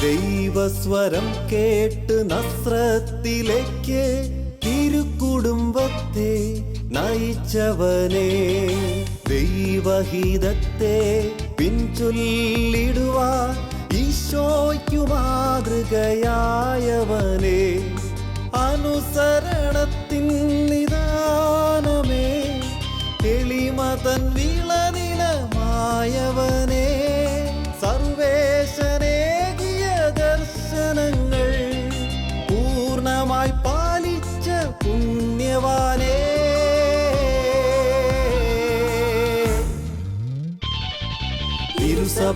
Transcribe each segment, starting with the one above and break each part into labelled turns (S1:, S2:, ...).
S1: ദൈവസ്വരം കേട്ട് നസ്രത്തിലേക്ക് തിരുക്കുടുംബത്തെ നയിച്ചവനെ, ദൈവഹിതത്തെ പിൻചൊല്ലിടുവാൻ ഈശോയ്ക്കു മാതൃകയായവനെ, അനുസരണത്തിൻ നിദാനമേ, എളിമതൻ വിളനിലമായവനെ, സർവേശനേകിയ ദർശനങ്ങൾ പൂർണ്ണമായി പാലിച്ച പുണ്യവാനേ,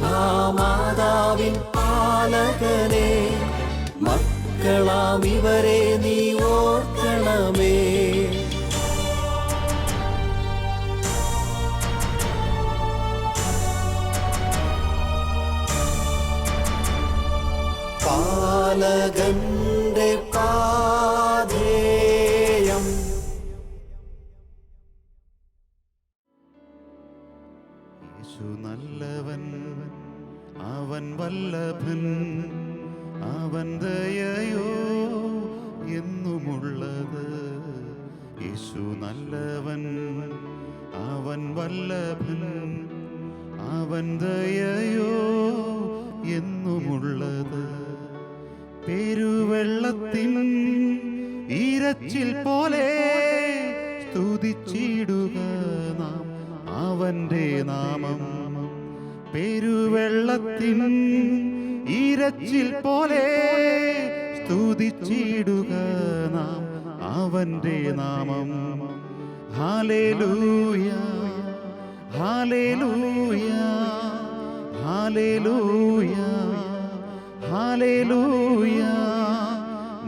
S1: തിരുസഭാമാതാവിൻ പാലകനെ, മക്കളാം ഇവരെ നീ ഓർക്കണമേ. പാലകന്റെ പാധേയം.
S2: യേശു നല്ലവൻ, അവൻ വല്ലഭൻ, അവൻ ദയയോ എന്നുമുള്ളത്. യേശു നല്ലവൻ, അവൻ വല്ലഭൻ, അവൻ ദയയോ എന്നുമുള്ളത്. പെരുവെള്ളത്തിൻ ഇരച്ചിൽ പോലെ സ്തുതിച്ചിടുക നാം അവന്റെ നാമം. പെരുവെള്ളത്തിൻ ഇരച്ചിൽ പോലെ സ്തുതിച്ചിടുക നാം അവന്റെ നാമം. Hallelujah, hallelujah, hallelujah, hallelujah.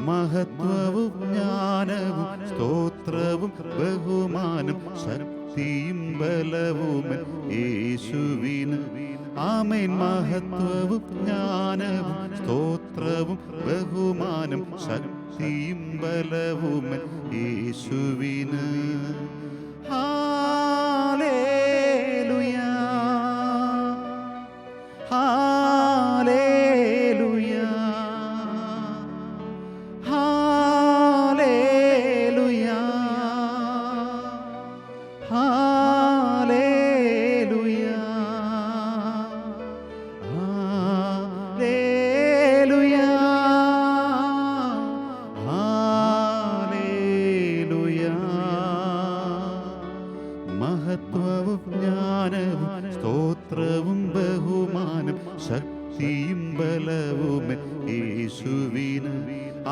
S2: മഹത്വവും ജ്ഞാനവും സ്തോത്രവും ബഹുമാനം ശക്തിയും ബലവും യേശുവിന്. ആമേൻ. മഹത്വവും ജ്ഞാനവും സ്തോത്രവും ബഹുമാനം ശക്തിയും ബലവും യേശുവിന്. Hallelujah, hallelujah, hallelujah, hallelujah, hallelujah, hallelujah. മഹത്വവും ജ്ഞാനവും സ്തോത്രവും ബഹുമാനം ശക്തിയും ബലവും യേശുവിന്.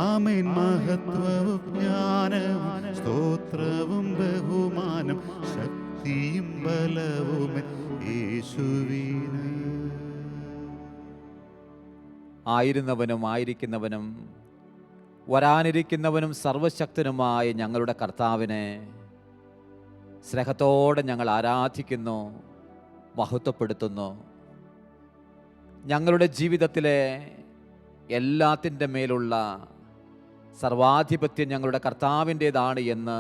S2: ആമേൻ. മഹത്വവും ജ്ഞാനവും സ്തോത്രവും ബഹുമാനം ശക്തിയും ബലവും യേശുവിന്.
S3: ആയിരുന്നവനും ആയിരിക്കുന്നവനും വരാനിരിക്കുന്നവനും സർവശക്തനുമായ ഞങ്ങളുടെ കർത്താവിനെ സ്നേഹത്തോടെ ഞങ്ങൾ ആരാധിക്കുന്നു, മഹത്വപ്പെടുത്തുന്നു. ഞങ്ങളുടെ ജീവിതത്തിലെ എല്ലാത്തിൻ്റെ മേലുള്ള സർവാധിപത്യം ഞങ്ങളുടെ കർത്താവിൻ്റേതാണ് എന്ന്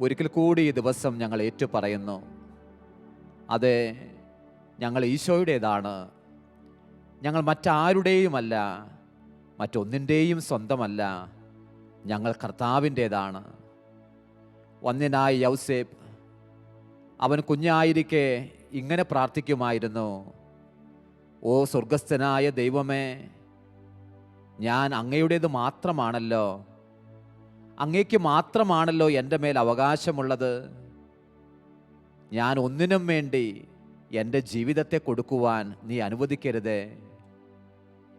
S3: ഒരിക്കൽ കൂടി ഈ ദിവസം ഞങ്ങൾ ഏറ്റുപറയുന്നു. അതെ, ഞങ്ങൾ ഈശോയുടേതാണ്. ഞങ്ങൾ മറ്റാരുടെയുമല്ല, മറ്റൊന്നിൻ്റെയും സ്വന്തമല്ല. ഞങ്ങൾ കർത്താവിൻ്റേതാണ്. വന്യനായ യൗസേപ്പ് അവൻ കുഞ്ഞായിരിക്കെ ഇങ്ങനെ പ്രാർത്ഥിക്കുമായിരുന്നു: ഓ സ്വർഗസ്ഥനായ ദൈവമേ, ഞാൻ അങ്ങയുടേത് മാത്രമാണല്ലോ, അങ്ങയ്ക്ക് മാത്രമാണല്ലോ എൻ്റെ മേൽ അവകാശമുള്ളത്. ഞാൻ ഒന്നിനും വേണ്ടി എൻ്റെ ജീവിതത്തെ കൊടുക്കുവാൻ നീ അനുവദിക്കരുതേ.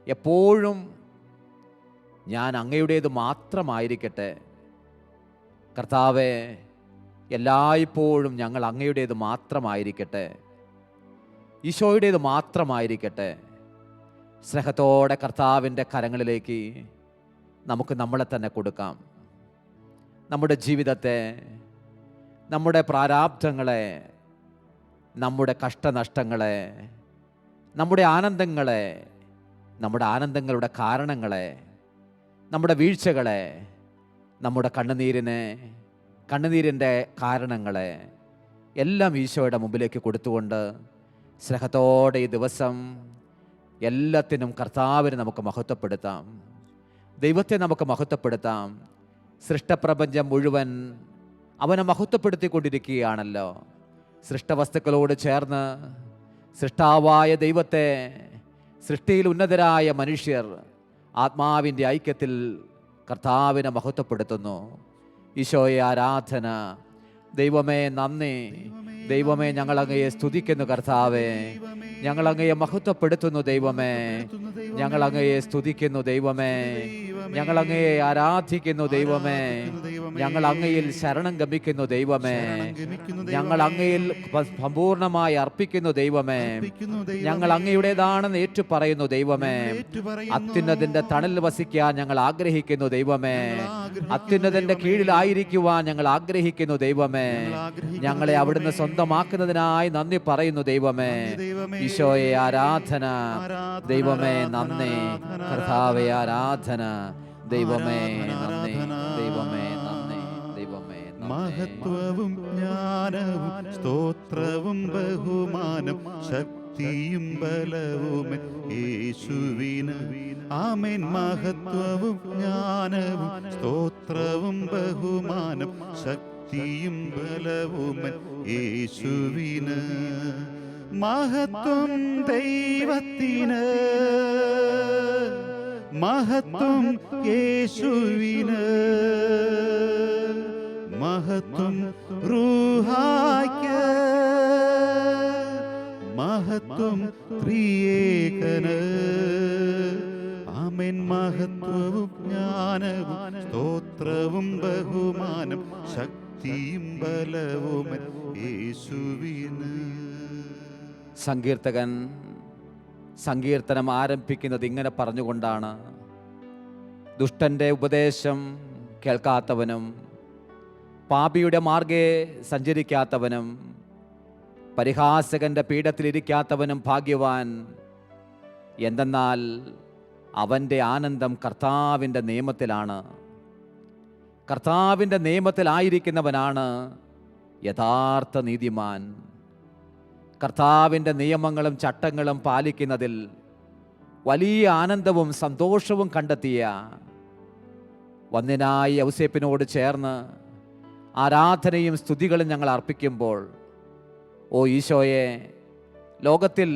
S3: എപ്പോഴും ഞാൻ അങ്ങയുടേത് മാത്രമായിരിക്കട്ടെ. കർത്താവേ, എല്ലായ്പ്പോഴും ഞങ്ങൾ അങ്ങയുടേത് മാത്രമായിരിക്കട്ടെ, ഈശോയുടേത് മാത്രമായിരിക്കട്ടെ. സ്നേഹത്തോടെ കർത്താവിൻ്റെ കരങ്ങളിലേക്ക് നമുക്ക് നമ്മളെ തന്നെ കൊടുക്കാം. നമ്മുടെ ജീവിതത്തെ, നമ്മുടെ പ്രാരാബ്ധങ്ങളെ, നമ്മുടെ കഷ്ടനഷ്ടങ്ങളെ, നമ്മുടെ ആനന്ദങ്ങളെ, നമ്മുടെ ആനന്ദങ്ങളുടെ കാരണങ്ങളെ, നമ്മുടെ വീഴ്ചകളെ, നമ്മുടെ കണ്ണുനീരിൻ്റെ കാരണങ്ങളെ എല്ലാം ഈശോയുടെ മുമ്പിലേക്ക് കൊടുത്തുകൊണ്ട് സ്നേഹത്തോടെ ഈ ദിവസം എല്ലാത്തിനും കർത്താവിനെ നമുക്ക് മഹത്വപ്പെടുത്താം. ദൈവത്തെ നമുക്ക് മഹത്വപ്പെടുത്താം. സൃഷ്ടപ്രപഞ്ചം മുഴുവൻ അവനെ മഹത്വപ്പെടുത്തിക്കൊണ്ടിരിക്കുകയാണല്ലോ. സൃഷ്ടവസ്തുക്കളോട് ചേർന്ന് സൃഷ്ടാവായ ദൈവത്തെ, സൃഷ്ടിയിൽ ഉന്നതരായ മനുഷ്യർ ആത്മാവിൻ്റെ ഐക്യത്തിൽ കർത്താവിനെ മഹത്വപ്പെടുത്തുന്നു. ഈശോയെ ആരാധന. ദൈവമേ നന്ദി. ദൈവമേ ഞങ്ങളങ്ങയെ സ്തുതിക്കുന്നു കർത്താവേ. ഞങ്ങളങ്ങയെ മഹത്വപ്പെടുത്തുന്നു ദൈവമേ. ഞങ്ങളങ്ങയെ സ്തുതിക്കുന്നു ദൈവമേ. ഞങ്ങളങ്ങയെ ആരാധിക്കുന്നു ദൈവമേ. ഞങ്ങൾ അങ്ങയിൽ ശരണം ഗമിക്കുന്നു ദൈവമേ. ഞങ്ങൾ അങ്ങയിൽ സമ്പൂർണമായി അർപ്പിക്കുന്നു ദൈവമേ. ഞങ്ങൾ അങ്ങയുടേതാണെന്ന് ഏറ്റുപറയുന്നു ദൈവമേ. അത്യുന്നതിന്റെ തണൽ വസിക്കാൻ ഞങ്ങൾ ആഗ്രഹിക്കുന്നു ദൈവമേ. അത്യുന്നതിന്റെ കീഴിലായിരിക്കുവാൻ ഞങ്ങൾ ആഗ്രഹിക്കുന്നു ദൈവമേ. ഞങ്ങളെ അവിടുന്ന് സ്വന്തമാക്കുന്നതിനായി നന്ദി പറയുന്നു ദൈവമേ. ഈശോയെ ആരാധന. ദൈവമേ നന്ദി. കർത്താവേ ആരാധന. ദൈവമേ നന്ദി. ദൈവമേ നന്ദി. ദൈവമേ
S2: മഹത്വവും ജ്ഞാനവും സ്തോത്രവും ബഹുമാനം ശക്തിയും ബലവും യേശുവിന്. ആമേൻ. മഹത്വവും ജ്ഞാനവും സ്തോത്രവും ബഹുമാനം ശക്തിയും ബലവും യേശുവിന്. മഹത്വം ദൈവത്തിന്, മഹത്വം യേശുവിന്, മഹത്വം റൂഹായ്ക്ക്, മഹത്വം ത്രിയേകന്. ആമേൻ. മഹത്വവും ജ്ഞാനവും സ്തോത്രവും ബഹുമാനം ശക്തിയും ബലവും യേശുവിന്.
S3: സങ്കീർത്തകൻ സങ്കീർത്തനം ആരംഭിക്കുന്നത് ഇങ്ങനെ പറഞ്ഞുകൊണ്ടാണ്: ദുഷ്ടന്റെ ഉപദേശം കേൾക്കാത്തവനും പാപിയുടെ മാർഗേ സഞ്ചരിക്കാത്തവനും പരിഹാസകന്റെ പീഠത്തിലിരിക്കാത്തവനും ഭാഗ്യവാൻ. എന്തെന്നാൽ അവൻ്റെ ആനന്ദം കർത്താവിൻ്റെ നിയമത്തിലാണ്. കർത്താവിൻ്റെ നിയമത്തിലായിരിക്കുന്നവനാണ് യഥാർത്ഥ നീതിമാൻ. കർത്താവിൻ്റെ നിയമങ്ങളും ചട്ടങ്ങളും പാലിക്കുന്നതിൽ വലിയ ആനന്ദവും സന്തോഷവും കണ്ടെത്തിയ വന്ദ്യനായ യൗസേപ്പിനോട് ചേർന്ന് ആരാധനയും സ്തുതികളും ഞങ്ങൾ അർപ്പിക്കുമ്പോൾ, ഓ ഈശോയെ, ലോകത്തിൽ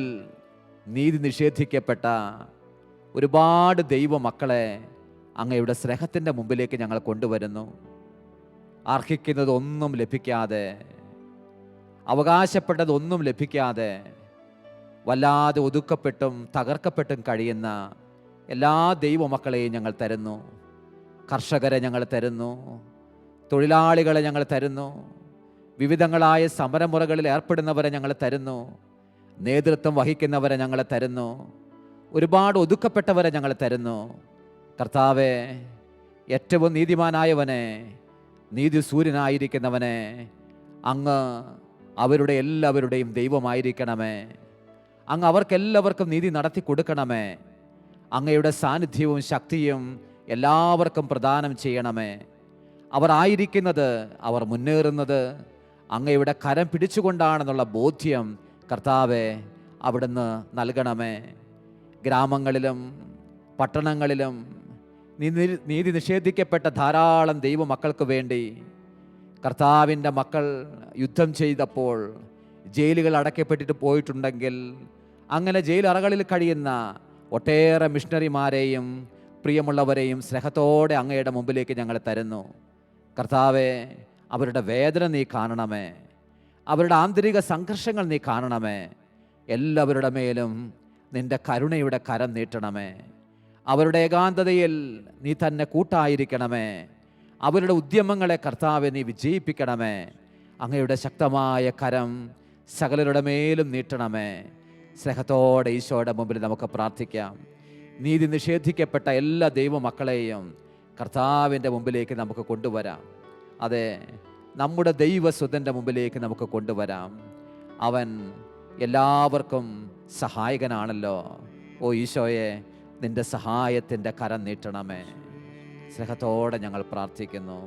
S3: നീതി നിഷേധിക്കപ്പെട്ട ഒരുപാട് ദൈവമക്കളെ അങ്ങയുടെ സ്നേഹത്തിൻ്റെ മുമ്പിലേക്ക് ഞങ്ങൾ കൊണ്ടുവരുന്നു. അർഹിക്കുന്നതൊന്നും ലഭിക്കാതെ, അവകാശപ്പെട്ടതൊന്നും ലഭിക്കാതെ വല്ലാതെ ഒതുക്കപ്പെട്ടും തകർക്കപ്പെട്ടും കഴിയുന്ന എല്ലാ ദൈവമക്കളെയും ഞങ്ങൾ തരുന്നു. കർഷകരെ ഞങ്ങൾ തരുന്നു, തൊഴിലാളികളെ ഞങ്ങൾ തരുന്നു, വിവിധങ്ങളായ സമരമുറകളിൽ ഏർപ്പെടുന്നവരെ ഞങ്ങൾ തരുന്നു, നേതൃത്വം വഹിക്കുന്നവരെ ഞങ്ങൾ തരുന്നു, ഒരുപാട് ഒതുക്കപ്പെട്ടവരെ ഞങ്ങൾ തരുന്നു. കർത്താവേ, ഏറ്റവും നീതിമാനായവനെ, നീതി സൂര്യനായിരിക്കുന്നവനെ, അങ്ങ് അവരുടെ എല്ലാവരുടെയും ദൈവമായിരിക്കണമേ. അങ്ങ് അവർക്കെല്ലാവർക്കും നീതി നടത്തി കൊടുക്കണമേ. അങ്ങയുടെ സാന്നിധ്യവും ശക്തിയും എല്ലാവർക്കും പ്രദാനം ചെയ്യണമേ. അവർ ആയിരിക്കുന്നത്, അവർ മുന്നേറുന്നത് അങ്ങയുടെ കരം പിടിച്ചുകൊണ്ടാണെന്നുള്ള ബോധ്യം കർത്താവെ അവിടുന്ന് നൽകണമേ. ഗ്രാമങ്ങളിലും പട്ടണങ്ങളിലും നീതി നിഷേധിക്കപ്പെട്ട ധാരാളം ദൈവമക്കൾക്ക് വേണ്ടി കർത്താവിൻ്റെ മക്കൾ യുദ്ധം ചെയ്തപ്പോൾ ജയിലുകൾ അടയ്ക്കപ്പെട്ടിട്ട് പോയിട്ടുണ്ടെങ്കിൽ, അങ്ങനെ ജയിലറകളിൽ കഴിയുന്ന ഒട്ടേറെ മിഷണറിമാരെയും പ്രിയമുള്ളവരെയും സ്നേഹത്തോടെ അങ്ങയുടെ മുമ്പിലേക്ക് ഞങ്ങൾ തരുന്നു. കർത്താവെ, അവരുടെ വേദന നീ കാണണമേ. അവരുടെ ആന്തരിക സംഘർഷങ്ങൾ നീ കാണണമേ. എല്ലാവരുടെ മേലും നിൻ്റെ കരുണയുടെ കരം നീട്ടണമേ. അവരുടെ ഏകാന്തതയിൽ നീ തന്നെ കൂട്ടായിരിക്കണമേ. അവരുടെ ഉദ്യമങ്ങളെ കർത്താവെ നീ വിജയിപ്പിക്കണമേ. അങ്ങയുടെ ശക്തമായ കരം സകലരുടെ മേലും നീട്ടണമേ. സ്നേഹത്തോടെ ഈശോയുടെ മുമ്പിൽ നമുക്ക് പ്രാർത്ഥിക്കാം. നീതി നിഷേധിക്കപ്പെട്ട എല്ലാ ദൈവമക്കളെയും കർത്താവിൻ്റെ മുമ്പിലേക്ക് നമുക്ക് കൊണ്ടുവരാം. അതെ, നമ്മുടെ ദൈവസുതൻ്റെ മുമ്പിലേക്ക് നമുക്ക് കൊണ്ടുവരാം. അവൻ എല്ലാവർക്കും സഹായകനാണല്ലോ. ഓ ഈശോയെ, നിൻ്റെ സഹായത്തിൻ്റെ കരം നീട്ടണമേ. സ്നേഹത്തോടെ ഞങ്ങൾ പ്രാർത്ഥിക്കുന്നു.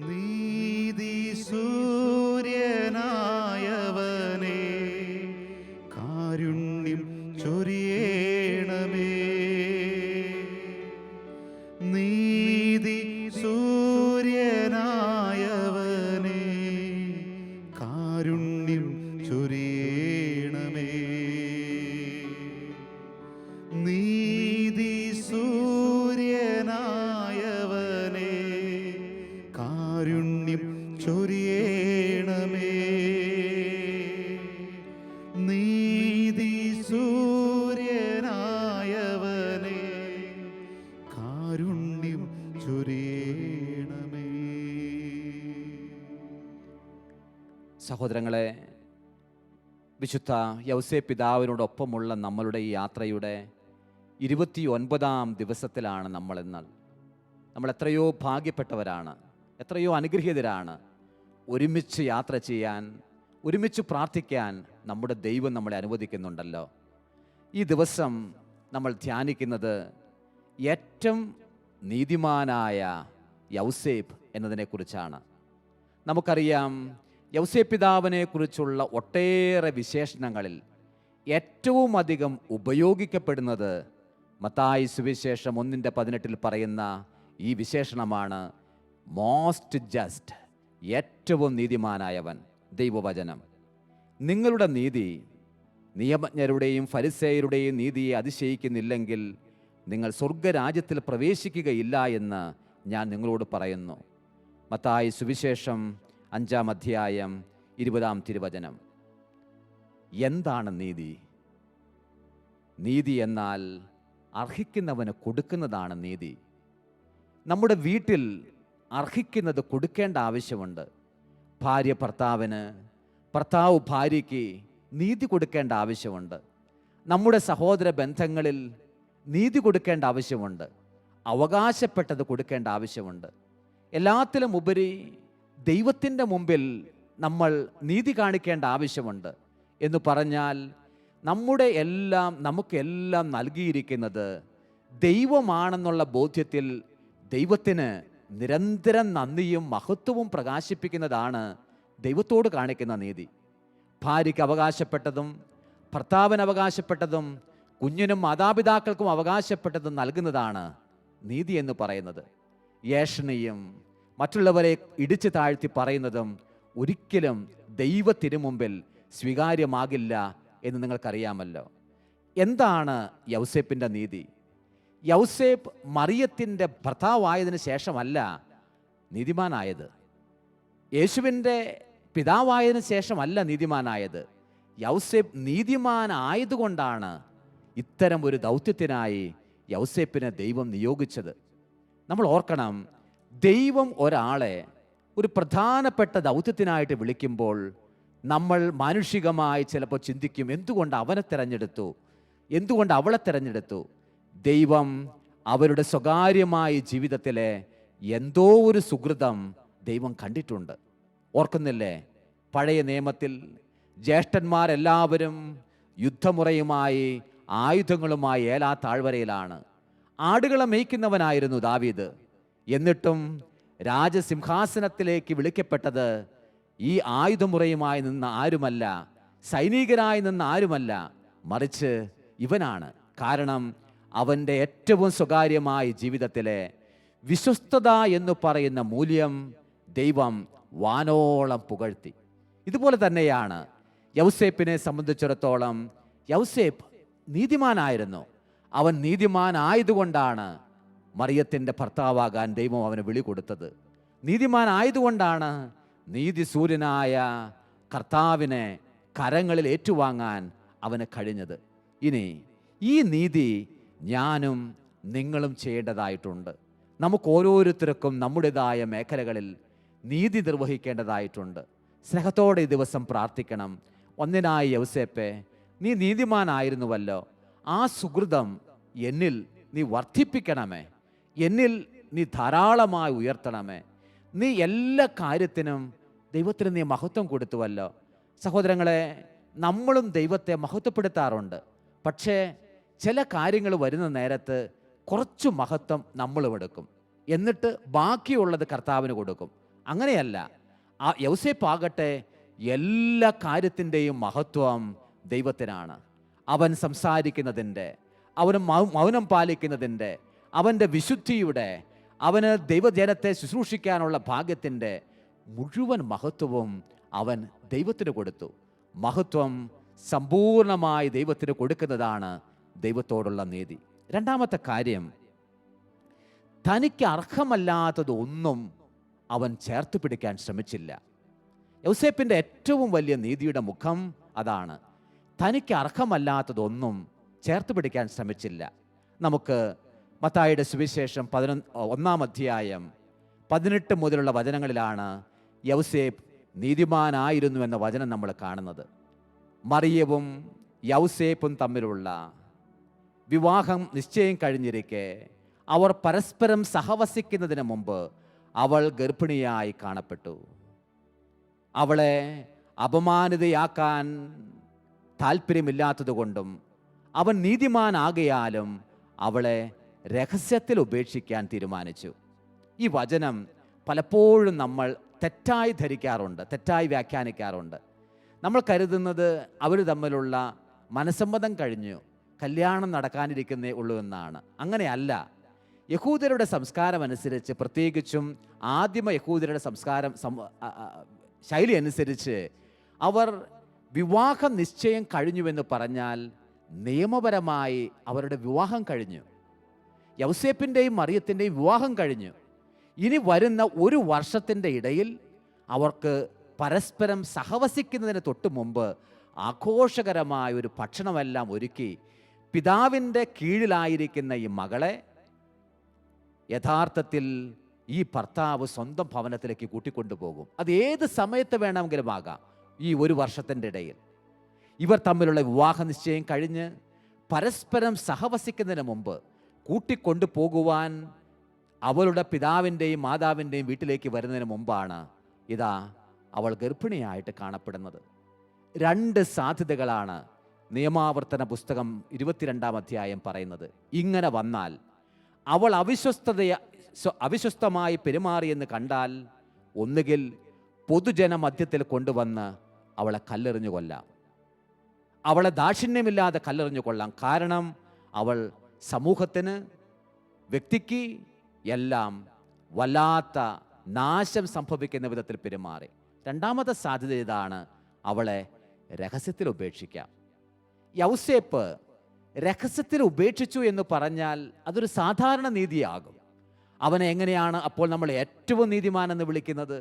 S2: നീതി സൂര്യനായവനെ, കാരുണ്യം ചൊരി കാരുണ്യം ചൊരിയണമേ. നീതി സൂര്യനായവനേ, കാരുണ്യം ചൊരിയണമേ. നീതി സൂര്യനായവനേ, കാരുണ്യം ചൊരിയണമേ.
S3: സഹോദരങ്ങളെ, വിശുദ്ധ യൗസേപ്പ് പിതാവിനോടൊപ്പമുള്ള നമ്മളുടെ ഈ യാത്രയുടെ 29-ാം ദിവസത്തിലാണ് നമ്മളെന്നാൽ. നമ്മൾ എത്രയോ ഭാഗ്യപ്പെട്ടവരാണ്, എത്രയോ അനുഗ്രഹീതരാണ്. ഒരുമിച്ച് യാത്ര ചെയ്യാൻ, ഒരുമിച്ച് പ്രാർത്ഥിക്കാൻ നമ്മുടെ ദൈവം നമ്മളെ അനുവദിക്കുന്നുണ്ടല്ലോ. ഈ ദിവസം നമ്മൾ ധ്യാനിക്കുന്നത് ഏറ്റവും നീതിമാനായ യൗസേപ്പ് എന്നതിനെക്കുറിച്ചാണ്. നമുക്കറിയാം, യൗസേപ്പ് പിതാവിനെ കുറിച്ചുള്ള ഒട്ടേറെ വിശേഷണങ്ങളിൽ ഏറ്റവും അധികം ഉപയോഗിക്കപ്പെടുന്നത് മത്തായി സുവിശേഷം 1:18 പറയുന്ന ഈ വിശേഷണമാണ്. മോസ്റ്റ് ജസ്റ്റ്, ഏറ്റവും നീതിമാനായവൻ. ദൈവവചനം, നിങ്ങളുടെ നീതി നിയമജ്ഞരുടെയും ഫരിസേയരുടെയും നീതിയെ അതിശയിക്കുന്നില്ലെങ്കിൽ നിങ്ങൾ സ്വർഗരാജ്യത്തിൽ പ്രവേശിക്കുകയില്ല എന്ന് ഞാൻ നിങ്ങളോട് പറയുന്നു. മത്തായി സുവിശേഷം 5-ാം അധ്യായം 20-ാം തിരുവചനം. എന്താണ് നീതി? നീതി എന്നാൽ അർഹിക്കുന്നവന് കൊടുക്കുന്നതാണ് നീതി. നമ്മുടെ വീട്ടിൽ അർഹിക്കുന്നത് കൊടുക്കേണ്ട ആവശ്യമുണ്ട്. ഭാര്യ ഭർത്താവിന്, ഭർത്താവ് ഭാര്യയ്ക്ക് നീതി കൊടുക്കേണ്ട ആവശ്യമുണ്ട്. നമ്മുടെ സഹോദര ബന്ധങ്ങളിൽ നീതി കൊടുക്കേണ്ട ആവശ്യമുണ്ട്. അവകാശപ്പെട്ടത് കൊടുക്കേണ്ട ആവശ്യമുണ്ട്. എല്ലാത്തിലും ഉപരി ദൈവത്തിൻ്റെ മുമ്പിൽ നമ്മൾ നീതി കാണിക്കേണ്ട ആവശ്യമുണ്ട്. എന്ന് പറഞ്ഞാൽ നമുക്കെല്ലാം നൽകിയിരിക്കുന്നത് ദൈവമാണെന്നുള്ള ബോധ്യത്തിൽ ദൈവത്തിന് നിരന്തരം നന്ദിയും മഹത്വവും പ്രകാശിപ്പിക്കുന്നതാണ് ദൈവത്തോട് കാണിക്കുന്ന നീതി. ഭാര്യയ്ക്ക് അവകാശപ്പെട്ടതും ഭർത്താവിന് അവകാശപ്പെട്ടതും കുഞ്ഞിനും മാതാപിതാക്കൾക്കും അവകാശപ്പെട്ടതും നൽകുന്നതാണ് നീതി എന്ന് പറയുന്നത്. ഏഷണിയും മറ്റുള്ളവരെ ഇടിച്ചു താഴ്ത്തി പറയുന്നതും ഒരിക്കലും ദൈവത്തിനു മുമ്പിൽ സ്വീകാര്യമാകില്ല എന്ന് നിങ്ങൾക്കറിയാമല്ലോ. എന്താണ് യൗസേപ്പിൻ്റെ നീതി? യൗസേപ്പ് മറിയത്തിൻ്റെ ഭർത്താവായതിനു ശേഷമല്ല നീതിമാനായത്. യേശുവിൻ്റെ പിതാവായതിനു ശേഷമല്ല നീതിമാനായത്. യൗസേപ്പ് നീതിമാനായതുകൊണ്ടാണ് ഇത്തരം ഒരു ദൗത്യത്തിനായി യൗസേപ്പിനെ ദൈവം നിയോഗിച്ചത്. നമ്മൾ ഓർക്കണം, ദൈവം ഒരാളെ ഒരു പ്രധാനപ്പെട്ട ദൗത്യത്തിനായിട്ട് വിളിക്കുമ്പോൾ നമ്മൾ മാനുഷികമായി ചിലപ്പോൾ ചിന്തിക്കും, എന്തുകൊണ്ട് അവനെ തിരഞ്ഞെടുത്തു, എന്തുകൊണ്ട് അവളെ തിരഞ്ഞെടുത്തു. ദൈവം അവരുടെ സ്വകാര്യമായ ജീവിതത്തിലെ എന്തോ ഒരു സുകൃതം ദൈവം കണ്ടിട്ടുണ്ട്. ഓർക്കുന്നില്ലേ, പഴയ നിയമത്തിൽ ജ്യേഷ്ഠന്മാരെല്ലാവരും യുദ്ധമുറയുമായി ആയുധങ്ങളുമായി ഏലാ താഴ്വരയിലാണ്. ആടുകളെ മേയ്ക്കുന്നവനായിരുന്നു ദാവീദ്. എന്നിട്ടും രാജസിംഹാസനത്തിലേക്ക് വിളിക്കപ്പെട്ടത് ഈ ആയുധമുറയുമായി നിന്ന ആരുമല്ല, സൈനികനായി നിന്ന ആരുമല്ല, മറിച്ച് ഇവനാണ്. കാരണം അവൻ്റെ ഏറ്റവും സ്വകാര്യമായ ജീവിതത്തിലെ വിശ്വസ്തത എന്ന് പറയുന്ന മൂല്യം ദൈവം വാനോളം പുകഴ്ത്തി. ഇതുപോലെ തന്നെയാണ് യൗസേപ്പിനെ സംബന്ധിച്ചിടത്തോളം. യൗസേപ്പ് നീതിമാനായിരുന്നു. അവൻ നീതിമാനായതുകൊണ്ടാണ് മറിയത്തിൻ്റെ ഭർത്താവാകാൻ ദൈവം അവന് വിളി കൊടുത്തത്. നീതിമാനായതുകൊണ്ടാണ് നീതി സൂര്യനായ കർത്താവിനെ കരങ്ങളിൽ ഏറ്റുവാങ്ങാൻ അവന് കഴിഞ്ഞത്. ഇനി ഈ നീതി ഞാനും നിങ്ങളും ചെയ്യേണ്ടതായിട്ടുണ്ട്. നമുക്ക് ഓരോരുത്തർക്കും നമ്മുടേതായ മേഖലകളിൽ നീതി നിർവഹിക്കേണ്ടതായിട്ടുണ്ട്. സ്നേഹത്തോടെ ഈ ദിവസം പ്രാർത്ഥിക്കണം. ഒന്നിനായി യൗസേപ്പേ, നീ നീതിമാനായിരുന്നുവല്ലോ, ആ സുഹൃതം എന്നിൽ നീ വർദ്ധിപ്പിക്കണമേ, എന്നിൽ നീ ധാരാളമായി ഉയർത്തണമേ. നീ എല്ലാ കാര്യത്തിനും ദൈവത്തിന് നീ മഹത്വം കൊടുത്തുവല്ലോ. സഹോദരങ്ങളെ, നമ്മളും ദൈവത്തെ മഹത്വപ്പെടുത്താറുണ്ട്. പക്ഷേ ചില കാര്യങ്ങൾ വരുന്ന നേരത്ത് കുറച്ച് മഹത്വം നമ്മളും എടുക്കും, എന്നിട്ട് ബാക്കിയുള്ളത് കർത്താവിന് കൊടുക്കും. അങ്ങനെയല്ല. ആ യൗസേപ്പാകട്ടെ എല്ലാ കാര്യത്തിൻ്റെയും മഹത്വം ദൈവത്തിനാണ്. അവൻ സംസാരിക്കുന്നതിൻ്റെ, അവന് മൗനം പാലിക്കുന്നതിൻ്റെ, അവൻ്റെ വിശുദ്ധിയുടെ, അവന് ദൈവജനത്തെ ശുശ്രൂഷിക്കാനുള്ള ഭാഗ്യത്തിൻ്റെ മുഴുവൻ മഹത്വവും അവൻ ദൈവത്തിന് കൊടുത്തു. മഹത്വം സമ്പൂർണമായി ദൈവത്തിന് കൊടുക്കുന്നതാണ് ദൈവത്തോടുള്ള നീതി. രണ്ടാമത്തെ കാര്യം, തനിക്ക് അർഹമല്ലാത്തതൊന്നും അവൻ ചേർത്ത് പിടിക്കാൻ ശ്രമിച്ചില്ല. യൗസേപ്പിൻ്റെ ഏറ്റവും വലിയ നീതിയുടെ മുഖം അതാണ്. തനിക്ക് അർഹമല്ലാത്തതൊന്നും ചേർത്ത് പിടിക്കാൻ ശ്രമിച്ചില്ല. നമുക്ക് മത്തായിയുടെ സുവിശേഷം 11-ാം അധ്യായം 18 മുതലുള്ള വചനങ്ങളിലാണ് യൗസേപ്പ് നീതിമാനായിരുന്നു എന്ന വചനം നമ്മൾ കാണുന്നത്. മറിയവും യൗസേപ്പും തമ്മിലുള്ള വിവാഹം നിശ്ചയം കഴിഞ്ഞിരിക്കെ അവർ പരസ്പരം സഹവസിക്കുന്നതിന് മുമ്പ് അവൾ ഗർഭിണിയായി കാണപ്പെട്ടു. അവളെ അപമാനിതയാക്കാൻ താല്പര്യമില്ലാത്തതുകൊണ്ടും അവൻ നീതിമാനാകയാലും അവളെ രഹസ്യത്തിൽ ഉപേക്ഷിക്കാൻ തീരുമാനിച്ചു. ഈ വചനം പലപ്പോഴും നമ്മൾ തെറ്റായി ധരിക്കാറുണ്ട്, തെറ്റായി വ്യാഖ്യാനിക്കാറുണ്ട്. നമ്മൾ കരുതുന്നത് അവർ തമ്മിലുള്ള മനസ്സമ്മതം കഴിഞ്ഞു, കല്യാണം നടക്കാനിരിക്കുന്നേ ഉള്ളൂ എന്നാണ്. അങ്ങനെയല്ല. യഹൂദരുടെ സംസ്കാരം അനുസരിച്ച്, പ്രത്യേകിച്ചും ആദിമ യഹൂദരുടെ സംസ്കാരം ശൈലി അനുസരിച്ച് അവർ വിവാഹ നിശ്ചയം കഴിഞ്ഞുവെന്ന് പറഞ്ഞാൽ നിയമപരമായി അവരുടെ വിവാഹം കഴിഞ്ഞു. യൗസേപ്പിൻ്റെയും മറിയത്തിൻ്റെയും വിവാഹം കഴിഞ്ഞു. ഇനി വരുന്ന 1 വർഷത്തിൻ്റെ ഇടയിൽ അവർക്ക് പരസ്പരം സഹവസിക്കുന്നതിന് തൊട്ട് മുമ്പ് ആഘോഷകരമായ ഒരു ഭക്ഷണമെല്ലാം ഒരുക്കി പിതാവിൻ്റെ കീഴിലായിരിക്കുന്ന ഈ മകളെ യഥാർത്ഥത്തിൽ ഈ ഭർത്താവ് സ്വന്തം ഭവനത്തിലേക്ക് കൂട്ടിക്കൊണ്ടുപോകും. അത് ഏത് സമയത്ത് വേണമെങ്കിലും ആകാം. ഈ 1 വർഷത്തിൻ്റെ ഇടയിൽ ഇവർ തമ്മിലുള്ള വിവാഹ നിശ്ചയം കഴിഞ്ഞ് പരസ്പരം സഹവസിക്കുന്നതിന് മുമ്പ് കൂട്ടിക്കൊണ്ടു പോകുവാൻ അവളുടെ പിതാവിൻ്റെയും മാതാവിൻ്റെയും വീട്ടിലേക്ക് വരുന്നതിന് മുമ്പാണ് ഇതാ അവൾ ഗർഭിണിയായിട്ട് കാണപ്പെടുന്നത്. 2 സാധ്യതകളാണ് നിയമാവർത്തന പുസ്തകം 22-ാം അധ്യായം പറയുന്നത്. ഇങ്ങനെ വന്നാൽ അവൾ അവിശ്വസ്തമായി പെരുമാറിയെന്ന് കണ്ടാൽ ഒന്നുകിൽ പൊതുജന മധ്യത്തിൽ കൊണ്ടുവന്ന് അവളെ കല്ലെറിഞ്ഞു കൊല്ലാം, അവളെ ദാക്ഷിണ്യമില്ലാതെ കല്ലെറിഞ്ഞു കൊള്ളാം. കാരണം അവൾ സമൂഹത്തിന്, വ്യക്തിക്ക് എല്ലാം വല്ലാത്ത നാശം സംഭവിക്കുന്ന വിധത്തിൽ പെരുമാറി. രണ്ടാമത്തെ സാധ്യത ഇതാണ്, അവളെ രഹസ്യത്തിൽ ഉപേക്ഷിക്കാം. യൗസേപ്പ് രഹസ്യത്തിൽ ഉപേക്ഷിച്ചു എന്ന് പറഞ്ഞാൽ അതൊരു സാധാരണ നീതിയാകും. അവനെ എങ്ങനെയാണ് അപ്പോൾ നമ്മൾ ഏറ്റവും നീതിമാനെന്ന് വിളിക്കുന്നത്?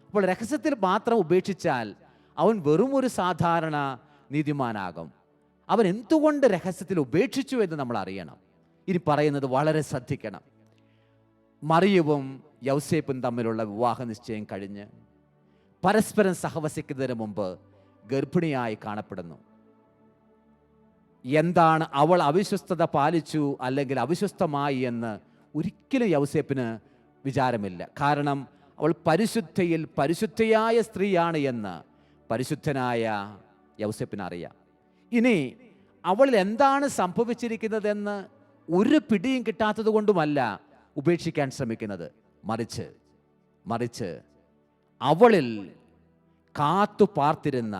S3: അപ്പോൾ രഹസ്യത്തിൽ മാത്രം ഉപേക്ഷിച്ചാൽ അവൻ വെറും ഒരു സാധാരണ നീതിമാനാകും. അവൻ എന്തുകൊണ്ട് രഹസ്യത്തിൽ ഉപേക്ഷിച്ചു എന്ന് നമ്മൾ അറിയണം. ഇനി പറയുന്നത് വളരെ ശ്രദ്ധിക്കണം. മറിയവും യൗസേപ്പും തമ്മിലുള്ള വിവാഹ നിശ്ചയം കഴിഞ്ഞ് പരസ്പരം സഹവസിക്കുന്നതിന് മുമ്പ് ഗർഭിണിയായി കാണപ്പെടുന്നു. എന്താണ് അവൾ അവിശ്വസ്തത പാലിച്ചു അല്ലെങ്കിൽ അവിശ്വസ്തമായി എന്ന് ഒരിക്കലും യൗസേപ്പിന് വിചാരമില്ല. കാരണം അവൾ പരിശുദ്ധയായ സ്ത്രീയാണ് എന്ന് പരിശുദ്ധനായ യൗസേപ്പിനറിയാം. ഇനി അവളിൽ എന്താണ് സംഭവിച്ചിരിക്കുന്നതെന്ന് ഒരു പിടിയും കിട്ടാത്തത് കൊണ്ടുമല്ല ഉപേക്ഷിക്കാൻ ശ്രമിക്കുന്നത്. മറിച്ച് അവളിൽ കാത്തു പാർത്തിരുന്ന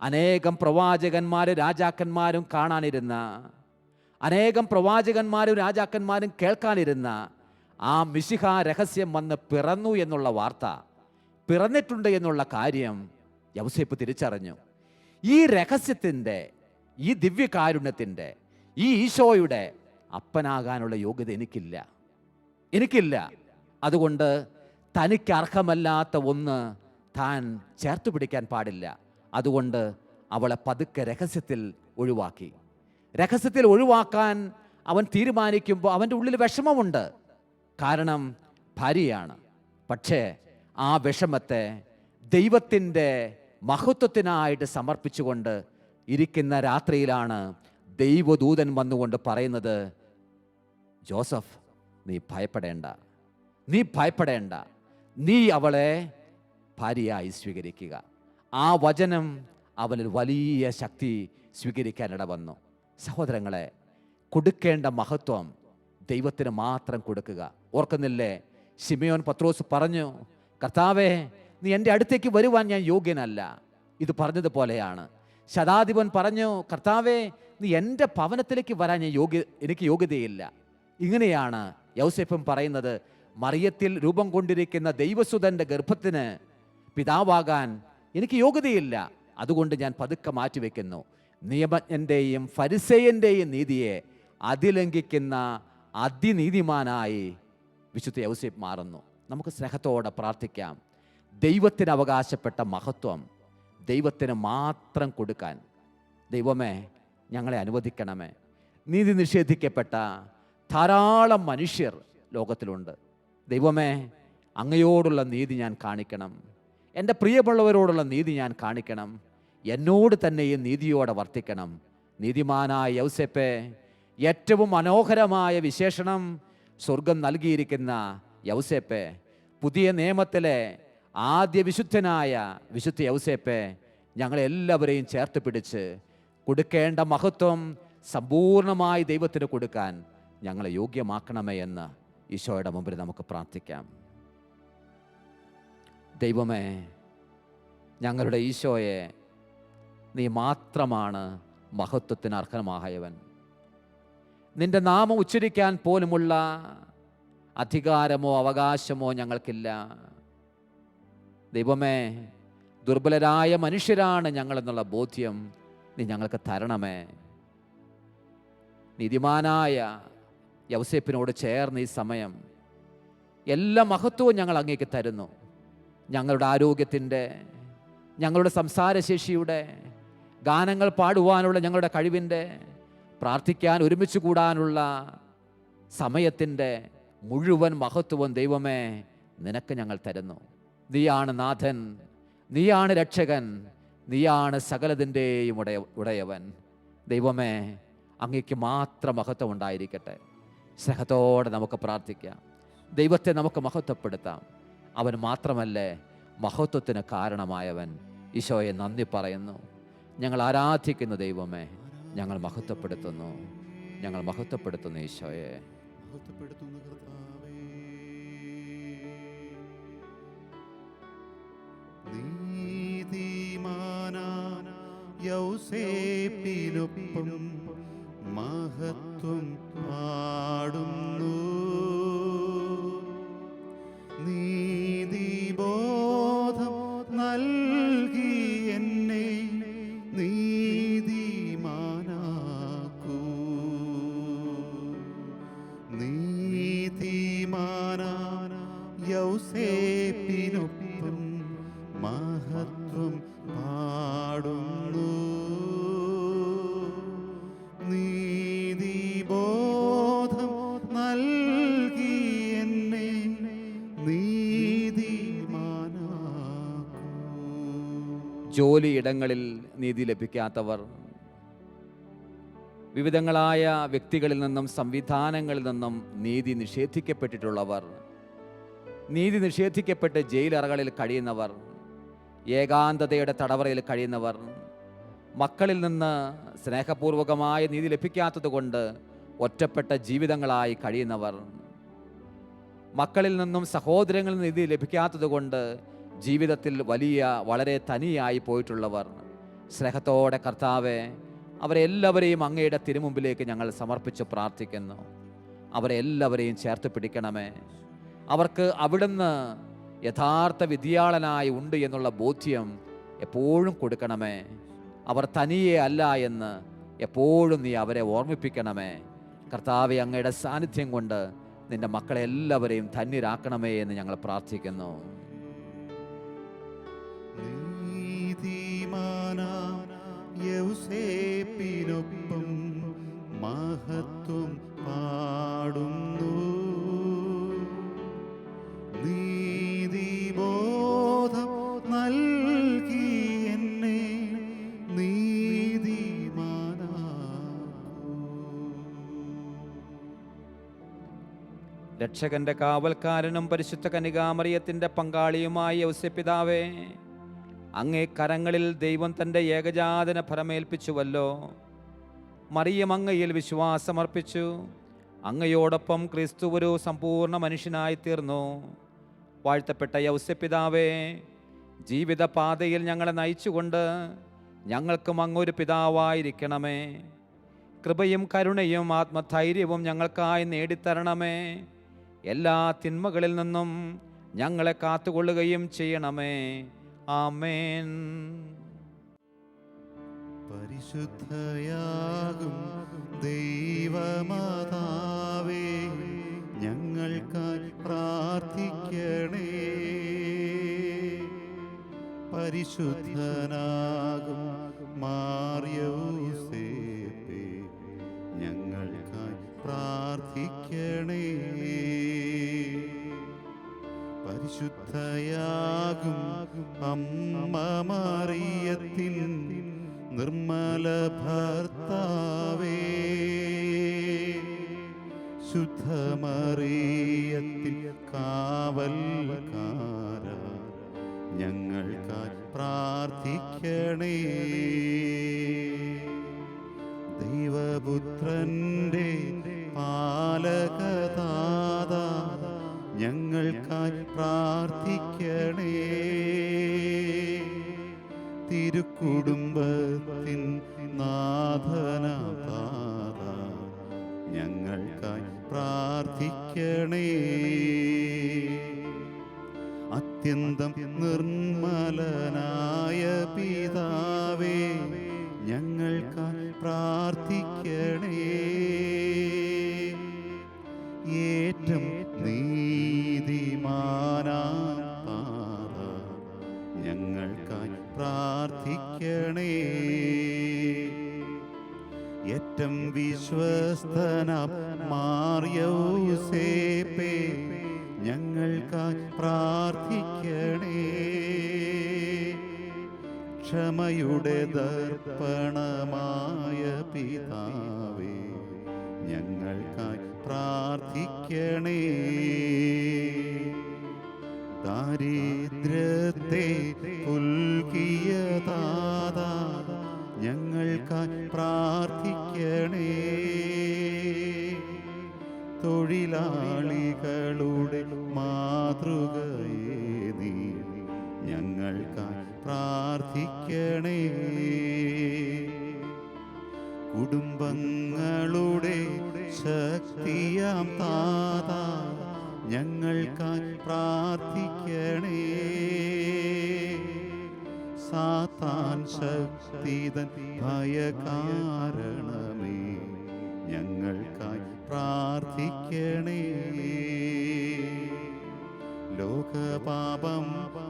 S3: അനേകം പ്രവാചകന്മാരും രാജാക്കന്മാരും കാണാനിരുന്ന, അനേകം പ്രവാചകന്മാരും രാജാക്കന്മാരും കേൾക്കാനിരുന്ന ആ മിശിഹ രഹസ്യം വന്ന് പിറന്നു എന്നുള്ള വാർത്ത, പിറന്നിട്ടുണ്ട് എന്നുള്ള കാര്യം യൗസേപ്പ് തിരിച്ചറിഞ്ഞു. ഈ രഹസ്യത്തിൻ്റെ, ഈ ദിവ്യകാരുണ്യത്തിൻ്റെ, ഈ ഈശോയുടെ അപ്പനാകാനുള്ള യോഗ്യത എനിക്കില്ല. അതുകൊണ്ട് തനിക്ക് അർഹമല്ലാത്ത ഒന്ന് താൻ ചേർത്ത് പിടിക്കാൻ പാടില്ല. അതുകൊണ്ട് അവളെ പതുക്കെ രഹസ്യത്തിൽ ഒഴിവാക്കി. രഹസ്യത്തിൽ ഒഴിവാക്കാൻ അവൻ തീരുമാനിക്കുമ്പോൾ അവൻ്റെ ഉള്ളിൽ വിഷമമുണ്ട്. കാരണം ഭാര്യയാണ്. പക്ഷേ ആ വിഷമത്തെ ദൈവത്തിൻ്റെ മഹത്വത്തിനായിട്ട് സമർപ്പിച്ചുകൊണ്ട് ഇരിക്കുന്ന രാത്രിയിലാണ് ദൈവദൂതൻ വന്നുകൊണ്ട് പറയുന്നത്, ജോസഫ്, നീ ഭയപ്പെടേണ്ട, നീ അവളെ ഭാര്യയായി സ്വീകരിക്കുക. ആ വചനം അവനിൽ വലിയ ശക്തി സ്വീകരിക്കാനിട വന്നു. സഹോദരങ്ങളെ, കൊടുക്കേണ്ട മഹത്വം ദൈവത്തിന് മാത്രം കൊടുക്കുക. ഓർക്കുന്നില്ലേ, ശിമയോൻ പത്രോസ് പറഞ്ഞു, കർത്താവേ, നീ എൻ്റെ അടുത്തേക്ക് വരുവാൻ ഞാൻ യോഗ്യനല്ല. ഇത് പറഞ്ഞതുപോലെയാണ്. ശതാധിപൻ പറഞ്ഞു, കർത്താവേ, നീ എൻ്റെ ഭവനത്തിലേക്ക് വരാൻ എനിക്ക് യോഗ്യതയില്ല. ഇങ്ങനെയാണ് യൗസേപ്പും പറയുന്നത്, മറിയത്തിൽ രൂപം കൊണ്ടിരിക്കുന്ന ദൈവസുതൻ്റെ ഗർഭത്തിന് പിതാവാകാൻ എനിക്ക് യോഗ്യതയില്ല. അതുകൊണ്ട് ഞാൻ പതുക്കെ മാറ്റിവെക്കുന്നു. നിയമജ്ഞൻ്റെയും ഫരിസേയൻ്റെയും നീതിയെ അതിലംഘിക്കുന്ന അതിനീതിമാനായി വിശുദ്ധ യൗസേപ്പ് മാറുന്നു. നമുക്ക് സ്നേഹത്തോടെ പ്രാർത്ഥിക്കാം. ദൈവത്തിന് അവകാശപ്പെട്ട മഹത്വം ദൈവത്തിന് മാത്രം കൊടുക്കാൻ ദൈവമേ ഞങ്ങളെ അനുവദിക്കണമേ. നീതി നിഷേധിക്കപ്പെട്ട ധാരാളം മനുഷ്യർ ലോകത്തിലുണ്ട്. ദൈവമേ, അങ്ങയോടുള്ള നീതി ഞാൻ കാണിക്കണം. എൻ്റെ പ്രിയമുള്ളവരോടുള്ള നീതി ഞാൻ കാണിക്കണം. എന്നോട് തന്നെയും നീതിയോടെ വർത്തിക്കണം. നീതിമാനായ യൗസേപ്പേ, ഏറ്റവും മനോഹരമായ വിശേഷണം സ്വർഗം നൽകിയിരിക്കുന്ന യൗസേപ്പേ, പുതിയ നിയമത്തിലെ ആദ്യ വിശുദ്ധനായ വിശുദ്ധ യൗസേപ്പേ, ഞങ്ങളെല്ലാവരെയും ചേർത്ത് പിടിച്ച് കൊടുക്കേണ്ട മഹത്വം സമ്പൂർണമായി ദൈവത്തിന് കൊടുക്കാൻ ഞങ്ങളെ യോഗ്യമാക്കണമേ എന്ന് ഈശോയുടെ മുമ്പിൽ നമുക്ക് പ്രാർത്ഥിക്കാം. ദൈവമേ, ഞങ്ങളുടെ ഈശോയെ, നീ മാത്രമാണ് മഹത്വത്തിന് അർഹമായവൻ. നിന്റെ നാമം ഉച്ചരിക്കാൻ പോലുമുള്ള അധികാരമോ അവകാശമോ ഞങ്ങൾക്കില്ല. ദൈവമേ, ദുർബലരായ മനുഷ്യരാണ് ഞങ്ങളെന്നുള്ള ബോധ്യം നീ ഞങ്ങൾക്ക് തരണമേ. നീതിമാനായ യൗസേപ്പിനോട് ചേർന്ന് ഈ സമയം എല്ലാ മഹത്വവും ഞങ്ങൾ അങ്ങേക്ക് തരുന്നു. ഞങ്ങളുടെ ആരോഗ്യത്തിൻ്റെ, ഞങ്ങളുടെ സംസാരശേഷിയുടെ, ഗാനങ്ങൾ പാടുവാനുള്ള ഞങ്ങളുടെ കഴിവിൻ്റെ, പ്രാർത്ഥിക്കാൻ ഒരുമിച്ച് കൂടാനുള്ള സമയത്തിൻ്റെ മുഴുവൻ മഹത്വവും ദൈവമേ നിനക്ക് ഞങ്ങൾ തരുന്നു. നീയാണ് നാഥൻ, നീയാണ് രക്ഷകൻ, നീയാണ് സകലതിൻ്റെയും ഉടയവൻ. ദൈവമേ, അങ്ങേക്ക് മാത്രം മഹത്വം ഉണ്ടായിരിക്കട്ടെ. സ്നേഹത്തോടെ നമുക്ക് പ്രാർത്ഥിക്കാം. ദൈവത്തെ നമുക്ക് മഹത്വപ്പെടുത്താം. അവൻ മാത്രമല്ലേ മഹത്വത്തിന് കാരണമായവൻ. ഈശോയെ നന്ദി പറയുന്നു. ഞങ്ങൾ ആരാധിക്കുന്ന ദൈവമേ, ഞങ്ങൾ മഹത്വപ്പെടുത്തുന്നു, ഞങ്ങൾ മഹത്വപ്പെടുത്തുന്നു ഈശോയെ.
S2: മഹത്വപ്പെടുത്തുന്ന കർത്താവേ, നീതിമാനാം യൗസേപ്പിനൊപ്പം മഹത്വം പാടുന്നു. നീതിബോധം നൽകി എന്നെ നീതിമാനാക്കൂ. നീതിമാനാം യൗസേപ്പിനൊപ്പം മഹത്വം പാടുന്നു. നീതിബോധം നൽകി എന്നെ നീതിമാനാക്കൂ.
S3: ജോലിയിടങ്ങളിൽ നീതി ലഭിക്കാത്തവർ, വിവിധങ്ങളായ വ്യക്തികളിൽ നിന്നും സംവിധാനങ്ങളിൽ നിന്നും നീതി നിഷേധിക്കപ്പെട്ടിട്ടുള്ളവർ, നീതി നിഷേധിക്കപ്പെട്ട് ജയിലറകളിൽ കഴിയുന്നവർ, ഏകാന്തതയുടെ തടവറയിൽ കഴിയുന്നവർ, മക്കളിൽ നിന്ന് സ്നേഹപൂർവകമായ നീതി ലഭിക്കാത്തത് കൊണ്ട് ഒറ്റപ്പെട്ട ജീവിതങ്ങളായി കഴിയുന്നവർ, മക്കളിൽ നിന്നും സഹോദരങ്ങളിൽ നിന്ന് നീതി ലഭിക്കാത്തത് കൊണ്ട് ജീവിതത്തിൽ വളരെ തനിയായി പോയിട്ടുള്ളവർ, സ്നേഹത്തോടെ കർത്താവെ, അവരെല്ലാവരെയും അങ്ങയുടെ തിരുമുമ്പിലേക്ക് ഞങ്ങൾ സമർപ്പിച്ച് പ്രാർത്ഥിക്കുന്നു. അവരെല്ലാവരെയും ചേർത്ത് പിടിക്കണമേ. അവർക്ക് അവിടുന്ന് യഥാർത്ഥ വിദ്യാളനായി ഉണ്ട് എന്നുള്ള ബോധ്യം എപ്പോഴും കൊടുക്കണമേ. അവർ തനിയെ അല്ല എന്ന് എപ്പോഴും നീ അവരെ ഓർമ്മിപ്പിക്കണമേ. കർത്താവെ, അങ്ങയുടെ സാന്നിധ്യം കൊണ്ട് നിന്റെ മക്കളെ എല്ലാവരെയും ധന്യരാക്കണമേ എന്ന് ഞങ്ങൾ പ്രാർത്ഥിക്കുന്നു.
S2: നീതിമാനാം യൗസേപ്പിനൊപ്പം മഹത്വം പാടുന്നു. നീതിബോധം നൽകി എന്നെ നീതിമാനാക്കൂ.
S3: രക്ഷകന്റെ കാവൽക്കാരനും പരിശുദ്ധ കന്യകാമറിയത്തിന്റെ പങ്കാളിയുമായ യൗസേപ്പിതാവേ, അങ്ങേ കരങ്ങളിൽ ദൈവം തൻ്റെ ഏകജാതനെ ഫലമേൽപ്പിച്ചുവല്ലോ. മറിയം അങ്ങയിൽ വിശ്വാസമർപ്പിച്ചു. അങ്ങയോടൊപ്പം ക്രിസ്തു ഒരു സമ്പൂർണ്ണ മനുഷ്യനായി തീർന്നു. വാഴ്ത്തപ്പെട്ട യൗസേപ്പിതാവേ, ജീവിതപാതയിൽ ഞങ്ങളെ നയിച്ചുകൊണ്ട് ഞങ്ങൾക്കും അങ്ങൊരു പിതാവായിരിക്കണമേ. കൃപയും കരുണയും ആത്മധൈര്യവും ഞങ്ങൾക്കായി നേടിത്തരണമേ. എല്ലാ തിന്മകളിൽ നിന്നും ഞങ്ങളെ കാത്തുകൊള്ളുകയും ചെയ്യണമേ. ആമേൻ.
S2: പരിശുദ്ധയാകും ദൈവമാതാവേ, ഞങ്ങൾക്കായി പ്രാർത്ഥിക്കണേ. പരിശുദ്ധനാകും മാർയൗസേപ്പേ, ഞങ്ങൾക്കായി പ്രാർത്ഥിക്കണേ. പരിശുദ്ധയാകും അമ്മ മറിയത്തിൻ നിർമ്മല ഭർത്താവേ, ശുദ്ധമറിയത്തിൻ കാവൽക്കാര, ഞങ്ങൾക്കായി പ്രാർത്ഥിക്കണേ. ദൈവപുത്രന്റെ പാലകതാത, ഞങ്ങൾക്കായി പ്രാർത്ഥിക്കണേ. തിരുക്കുടുംബത്തിൻ നാഥനാഥ, ഞങ്ങൾക്കായി പ്രാർത്ഥിക്കണേ. അത്യന്തം നിർമ്മലനായ പിതാവേ, ഞങ്ങൾക്കായി പ്രാർത്ഥിക്കണേ. ഏറ്റം നീതിമാനാം താത, ഞങ്ങൾക്കായി പ്രാർത്ഥിക്കണേ. ഏറ്റം വിശ്വസ്തനാം മാർയൗസേപ്പേ, ഞങ്ങൾക്കായി പ്രാർത്ഥിക്കണേ. ക്ഷമയുടെ ദർപ്പണമായ പിതാവേ, ഞങ്ങൾക്കായി പ്രാർത്ഥിക്കണേ. ദാരിദ്ര്യത്തെ പുൽകിയ താത, ഞങ്ങൾക്കായി പ്രാർത്ഥിക്കണേ. തൊഴിലാളികളുടെ മാതൃകയെ നീ, ഞങ്ങൾക്കായി പ്രാർത്ഥിക്കണേ. കുടുംബങ്ങളുടെ ശക്തിയാം താത, ഞങ്ങൾക്കായി പ്രാർത്ഥിക്കണേ. സാത്താൻ ശക്തിതൻ ഭയകാരണമേ, ഞങ്ങൾക്കായി പ്രാർത്ഥിക്കണേ. ലോകപാപം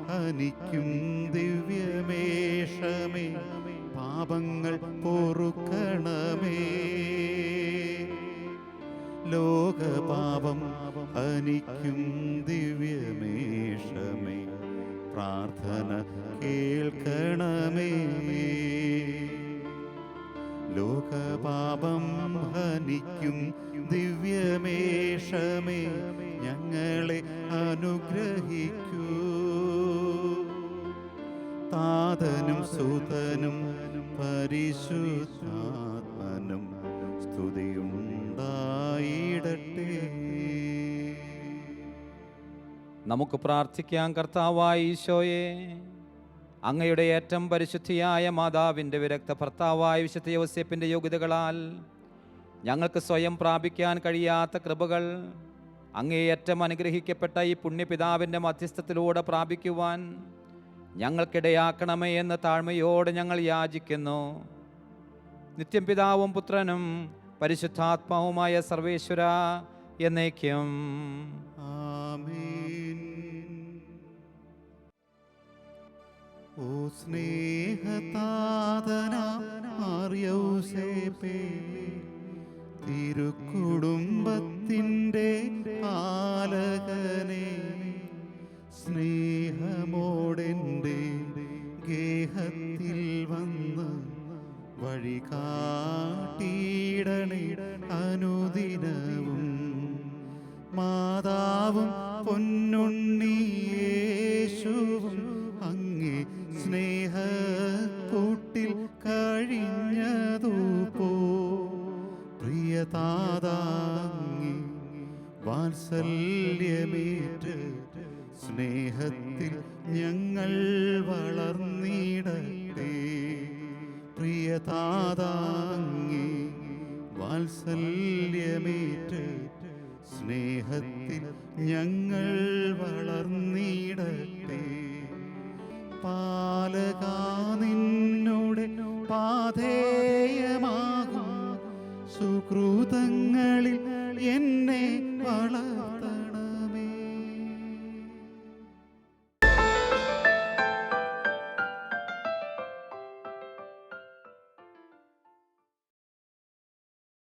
S2: ഹനിക്കും ദിവ്യമേഷമേ, പാപങ്ങൾ പൊറുക്കണമേ. ലോകപാപം ഹനിക്കും ദിവ്യമേഷമേ, പ്രാർത്ഥന കേൾക്കണമേ. ലോകപാപം ഹനിക്കും ദിവ്യമേഷമേ, ഞങ്ങളെ അനുഗ്രഹിക്കൂ. താതനും സുതനും പരിശുദ്ധാത്മനും സ്തുതിയുണ്ടായിടട്ടെ.
S3: നമുക്ക് പ്രാർത്ഥിക്കാം. കർത്താവായ ഈശോയെ, അങ്ങയുടെ ഏറ്റവും പരിശുദ്ധിയായ മാതാവിൻ്റെ വിരക്ത ഭർത്താവായ വിശുദ്ധ യോസേപ്പിൻ്റെ യോഗ്യതകളാൽ ഞങ്ങൾക്ക് സ്വയം പ്രാപിക്കാൻ കഴിയാത്ത കൃപകൾ അങ്ങേയറ്റം അനുഗ്രഹിക്കപ്പെട്ട ഈ പുണ്യപിതാവിൻ്റെ മധ്യസ്ഥത്തിലൂടെ പ്രാപിക്കുവാൻ ഞങ്ങൾക്കിടയാക്കണമേ എന്ന് താഴ്മയോടെ ഞങ്ങൾ യാചിക്കുന്നു. നിത്യം പിതാവും പുത്രനും പരിശുദ്ധാത്മാവുമായ സർവേശ്വര എന്നേക്കും.
S2: ആമേൻ. ഓ സ്നേഹതാതനാർയൗസേപ്പേ, തിരുക്കുടുംബത്തിൻ്റെ പാലകനെ, സ്നേഹമോടെൻ്റെ ഗേഹത്തിൽ വന്ന് വഴികാട്ടിയിടണേ അനുദിനവും. മാതാവും പൊന്നുണ്ണിയേശുവും അങ്ങേ സ്നേഹക്കൂട്ടിൽ കഴിഞ്ഞതുപോ, പ്രിയതാതാങ്ങി വാത്സല്യമേറ്റ് സ്നേഹത്തിൽ ഞങ്ങൾ വളർന്നിടട്ടെ. പ്രിയതാതാങ്ങി വാത്സല്യമേറ്റ് സ്നേഹത്തിൽ ഞങ്ങൾ വളർന്നിടട്ടെ. പാലകാ നിന്നോടെ പാധേയമാകും സുകൃതങ്ങളിൽ എന്നെ വളർത്തിയിടണമേ.